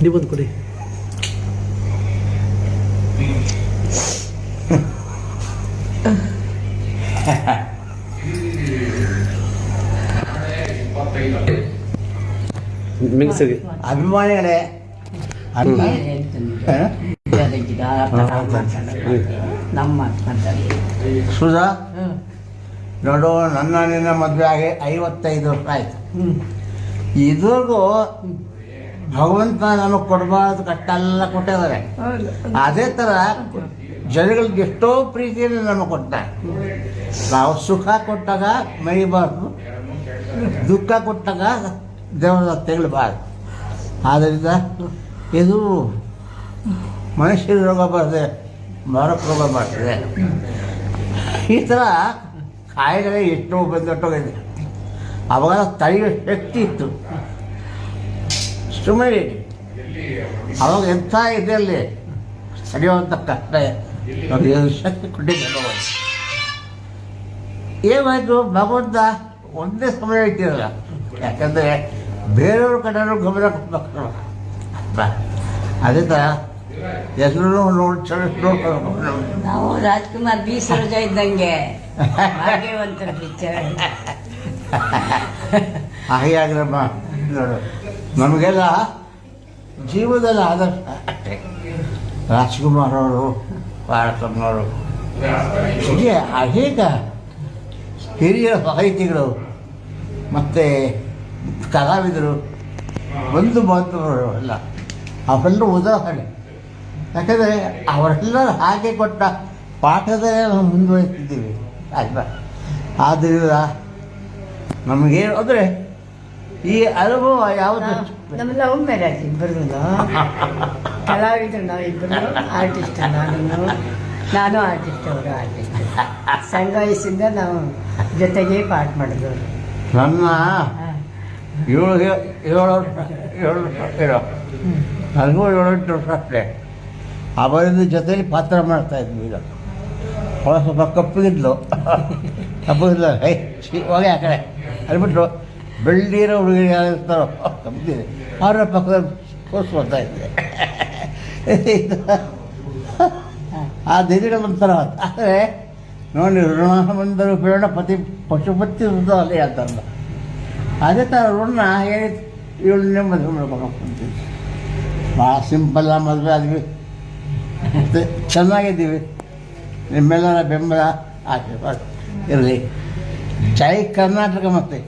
ನೀವೊಂದು ಕೊಡಿ. ಮಿಕ್ಸಿಗೆ ಅಭಿಮಾನಿಗಳೇ ಸುಧಾ ನೋಡು, ನನ್ನ ನಿನ್ನ ಮದುವೆ ಆಗಿ 55 ವರ್ಷ ಆಯಿತು. ಇದುವರೆಗೂ ಭಗವಂತ ನಮಗೆ ಕೊಡಬಾರ್ದು ಕಷ್ಟ ಎಲ್ಲ ಕೊಟ್ಟಿದ್ದಾರೆ. ಅದೇ ಥರ ಜನಗಳಿಗೆ ಎಷ್ಟೋ ಪ್ರೀತಿಯನ್ನು ನಮಗೆ ಕೊಡ್ತಾರೆ. ನಾವು ಸುಖ ಕೊಟ್ಟಾಗ ಮರಿಬಾರ್ದು, ದುಃಖ ಕೊಟ್ಟಾಗ ದೇವರ ತೆಗಳಬಾರ್ದು. ಆದ್ದರಿಂದ ಇದು ಮನುಷ್ಯರ ರೋಗ ಬರ್ತದೆ, ಮರಕ್ಕೆ ರೋಗ ಬರ್ತದೆ. ಈ ಥರ ಕಾಯಿಲೆ ಎಷ್ಟೋ ಬಂದೊಟ್ಟೋಗಿದೆ. ಅವಾಗ ತಡೆಯುವ ಶಕ್ತಿ ಇತ್ತು. ಸುಮ್ಮನೆ ಅವಾಗ ಎಂಥ ಇದರಲ್ಲಿ ತಡೆಯುವಂಥ ಕಷ್ಟ ಶಕ್ತಿ ಕೊಟ್ಟಿದ್ದ. ಏನಾಯಿತು, ಭಗವಂತ ಒಂದೇ ಸಮಯ ಇಟ್ಟಿರಲ್ಲ. ಯಾಕಂದರೆ ಬೇರೆಯವ್ರ ಕಡೆಯವರು ಗಮನ ಕೊಡ್ಬೇಕು. ಅದೇ ಥರ ಎಲ್ಲರೂ ನಾವು ರಾಜ್ಕುಮಾರ್ ಬಿ ಸರೋಜ ಇದ್ದಂಗೆ ಭಾಗ್ಯವಂತರ ಪಿಕ್ಚರ್. ಹಾಗೆ ಆಗ್ರಮ್ಮ ನೋಡು, ನಮಗೆಲ್ಲ ಜೀವನದಲ್ಲಿ ಆದರ್ಶ ಅಷ್ಟೇ. ರಾಜ್ಕುಮಾರ್ ಅವರು, ಭಾರತಮ್ಮನವರು, ಹೀಗೆ ಅನೇಕ ಹಿರಿಯ ಸಾಹಿತಿಗಳು ಮತ್ತು ಕಲಾವಿದರು, ಬಂಧು ಬಾಂಧವರು ಎಲ್ಲ ಅವೆಲ್ಲರೂ ಉದಾಹರಣೆ. ಯಾಕಂದರೆ ಅವರೆಲ್ಲರೂ ಹಾಗೆ ಕೊಟ್ಟ ಪಾಠದಲ್ಲೇ ನಾವು ಮುಂದುವರಿತಿದ್ದೀವಿ ಅಲ್ವಾ. ಆದ್ದರಿಂದ ನಮಗೇನು ಅಂದರೆ ಈ ಅನುಭವ ಯಾವುದು, ನಮ್ಮ ಲವ್ ಮ್ಯಾರೇಜ್ ಇಬ್ಬರು ಕಲಾವಿದರು. ನಾವು ಇಬ್ಬರು ಆರ್ಟಿಸ್ಟ್. ನಾನು ಆರ್ಟಿಸ್ಟ್, ಅವರು ಆರ್ಟಿಸ್ಟ್. ಸಣ್ಣ ವಯಸ್ಸಿಂದ ನಾವು ಜೊತೆಗೆ ಪಾಠ ಮಾಡಿದ್ರು. ನನ್ನ 7 ಇರೋ ನನಗೂ 7-8 ವರ್ಷ ಅಷ್ಟೇ. ಅವರಿಂದ ಜೊತೆಲಿ ಪಾತ್ರ ಮಾಡ್ತಾಯಿದ್ವಿ. ಈಗ ಅವಳ ಸ್ವಲ್ಪ ಕಪ್ಪಗಿದ್ಲು, ಕಪ್ಪಗಿದ್ಲು, ಹೋಗಿ ಆ ಕಡೆ ಅನ್ಬಿಟ್ಟು ಬೆಳ್ಳಿರೋ ಹುಡುಗಿ ಯಾರು ಇರ್ತಾರೋ ಕಪ್ಪಿದೆ ಅವರ ಪಕ್ಕದಲ್ಲಿ ಕೋರ್ಸ್ ಬರ್ತಾಯಿದ್ದೆ. ಆ ದಿನಗಳು ಒಂಥರ. ಆದರೆ ನೋಡಿ, ಋಣವಂದರು ಬೇಡ ಪತಿ ಪಶುಪತಿ ಅಲ್ಲಿ ಅಂತಾರಲ್ಲ, ಅದೇ ಥರ ಋಣ ಹೇಳಿ ಇವಳನ್ನೇ ಮದುವೆ ಮಾಡ್ಕೊಂಡು ಭಾಳ ಸಿಂಪಲ್ಲ ಮದುವೆ ಆದ್ವಿ, ಮತ್ತು ಚೆನ್ನಾಗಿದ್ದೀವಿ. ನಿಮ್ಮೆಲ್ಲರ ಬೆಂಬಲ ಆಶೀರ್ವಾದ ಇರಲಿ. ಜೈ ಕರ್ನಾಟಕ. ಮತ್ತು